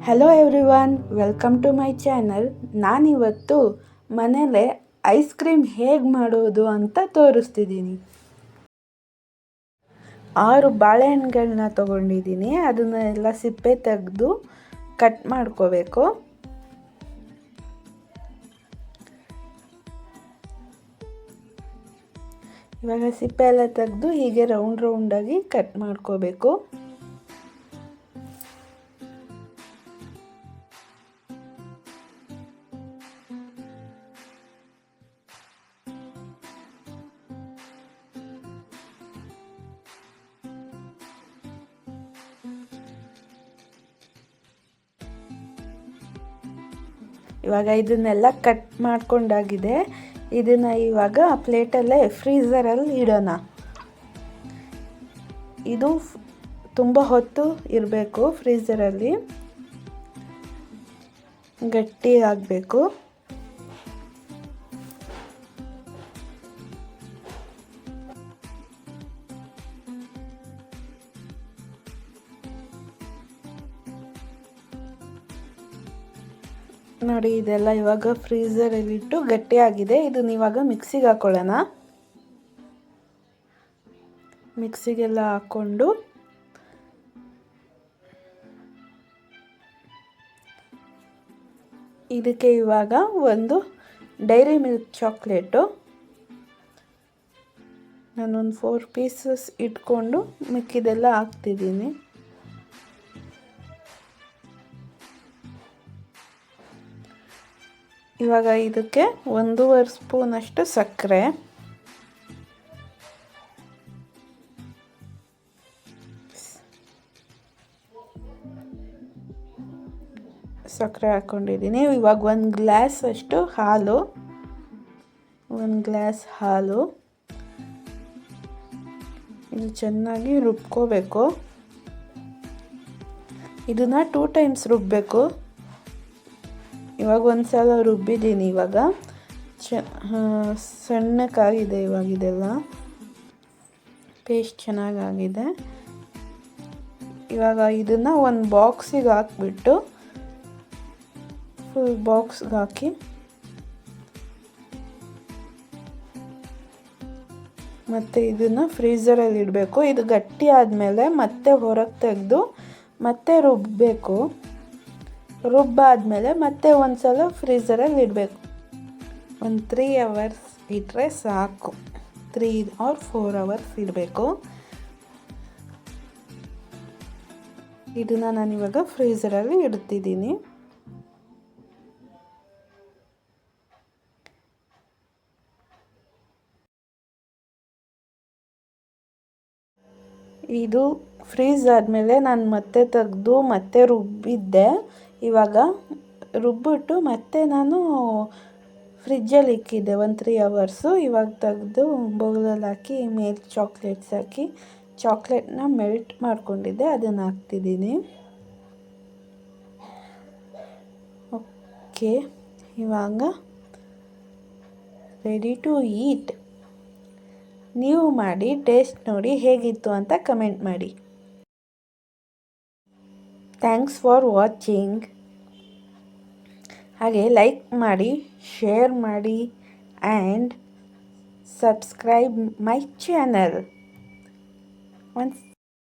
Hello everyone, welcome to my channel. ನಾನಿವತ್ತು ಮನೇಲೆ ice cream ಹೇಗೆ ಮಾಡೋದು ಅಂತ ತೋರಿಸ್ತಿದ್ದೀನಿ. 6 ಬಾಳೆಹಣ್ಣುಗಳನ್ನ ತೊಗೊಂಡಿದ್ದೀನಿ. ಅದನ್ನೆಲ್ಲ ಸಿಪ್ಪೆ ತೆಗೆದು ಕಟ್ ಮಾಡ್ಕೋಬೇಕು. ಇವಾಗ ಸಿಪ್ಪೆ ಎಲ್ಲ ತೆಗೆದು ಹೀಗೆ ರೌಂಡಾಗಿ ಕಟ್ ಮಾಡ್ಕೋಬೇಕು. ಇವಾಗ ಇದನ್ನೆಲ್ಲ ಕಟ್ ಮಾಡ್ಕೊಂಡಾಗಿದೆ. ಇದನ್ನು ಇವಾಗ ಪ್ಲೇಟಲ್ಲೇ ಫ್ರೀಝರಲ್ಲಿ ಇಡೋಣ. ಇದು ತುಂಬ ಹೊತ್ತು ಇರಬೇಕು ಫ್ರೀಝರಲ್ಲಿ, ಗಟ್ಟಿ ಆಗಬೇಕು. ನೋಡಿ, ಇದೆಲ್ಲ ಇವಾಗ ಫ್ರೀಝರಲ್ಲಿಟ್ಟು ಗಟ್ಟಿಯಾಗಿದೆ. ಇದನ್ನ ಇವಾಗ ಮಿಕ್ಸಿಗೆ ಹಾಕೊಳ್ಳೋಣ. ಮಿಕ್ಸಿಗೆಲ್ಲ ಹಾಕ್ಕೊಂಡು ಇದಕ್ಕೆ ಇವಾಗ ಒಂದು ಡೈರಿ ಮಿಲ್ಕ್ ಚಾಕ್ಲೇಟು ನಾನೊಂದು 4 ಪೀಸಸ್ ಇಟ್ಕೊಂಡು ಮಿಕ್ಕಿದೆಲ್ಲ ಹಾಕ್ತಿದ್ದೀನಿ. ಇವಾಗ ಇದಕ್ಕೆ 1.5 ಸ್ಪೂನಷ್ಟು ಸಕ್ಕರೆ, ಹಾಕ್ಕೊಂಡಿದ್ದೀನಿ. ಇವಾಗ 1 ಗ್ಲಾಸ್ ಅಷ್ಟು ಹಾಲು, 1 ಗ್ಲಾಸ್ ಹಾಲು ಇದು ಚೆನ್ನಾಗಿ ರುಬ್ಕೋಬೇಕು. ಇದನ್ನು 2 ಟೈಮ್ಸ್ ರುಬ್ಬಬೇಕು. ಇವಾಗ ಒಂದು ಸಲ ರುಬ್ಬಿದ್ದೀನಿ. ಇವಾಗ ಸಣ್ಣಕ್ಕಾಗಿದೆ. ಇವಾಗ ಇದೆಲ್ಲ ಪೇಸ್ಟ್ ಚೆನ್ನಾಗಾಗಿದೆ. ಇವಾಗ ಇದನ್ನು ಒಂದು ಬಾಕ್ಸಿಗೆ ಹಾಕ್ಬಿಟ್ಟು ಫುಲ್ ಬಾಕ್ಸ್ಗೆ ಹಾಕಿ ಮತ್ತು ಇದನ್ನು ಫ್ರೀಝರಲ್ಲಿ ಇಡಬೇಕು. ಇದು ಗಟ್ಟಿ ಆದಮೇಲೆ ಮತ್ತೆ ಹೊರಗೆ ತೆಗೆದು ಮತ್ತೆ ರುಬ್ಬಬೇಕು. ರುಬ್ಬಾದಮೇಲೆ ಮತ್ತೆ ಒಂದು ಸಲ ಫ್ರೀಝರಲ್ಲಿ ಇಡಬೇಕು. ಒಂದು 3 ಅವರ್ಸ್ ಇಟ್ಟರೆ ಸಾಕು. 3 or 4 ಅವರ್ಸ್ ಇಡಬೇಕು. ಇದನ್ನು ನಾನಿವಾಗ ಫ್ರೀಝರಲ್ಲಿ ಇಡ್ತಿದ್ದೀನಿ. ಇದು ಫ್ರೀಝ್ ಆದಮೇಲೆ ನಾನು ಮತ್ತೆ ತೆಗೆದು ಮತ್ತೆ ರುಬ್ಬಿದ್ದೆ. ಇವಾಗ ರುಬ್ಬಿಟ್ಟು ಮತ್ತೆ ನಾನು ಫ್ರಿಜ್ಜಲ್ಲಿ ಇಕ್ಕಿದ್ದೆ ಒಂದು 3 ಅವರ್ಸು. ಇವಾಗ ತೆಗೆದು ಬೌಲಲ್ಲಿ ಹಾಕಿ ಮೇಲೆ ಚಾಕ್ಲೇಟ್ಸ್ ಹಾಕಿ ಚಾಕ್ಲೇಟ್ನ ಮೆಲ್ಟ್ ಮಾಡ್ಕೊಂಡಿದ್ದೆ, ಅದನ್ನು ಹಾಕ್ತಿದ್ದೀನಿ. ಓಕೆ, ಇವಾಗ ರೆಡಿ ಟು ಈಟ್. ನೀವು ಮಾಡಿ ಟೇಸ್ಟ್ ನೋಡಿ ಹೇಗಿತ್ತು ಅಂತ ಕಮೆಂಟ್ ಮಾಡಿ. Thanks for watching. ಹಾಗೆ ಲೈಕ್ ಮಾಡಿ, ಶೇರ್ ಮಾಡಿ ಆ್ಯಂಡ್ ಸಬ್ಸ್ಕ್ರೈಬ್ ಮೈ ಚಾನಲ್.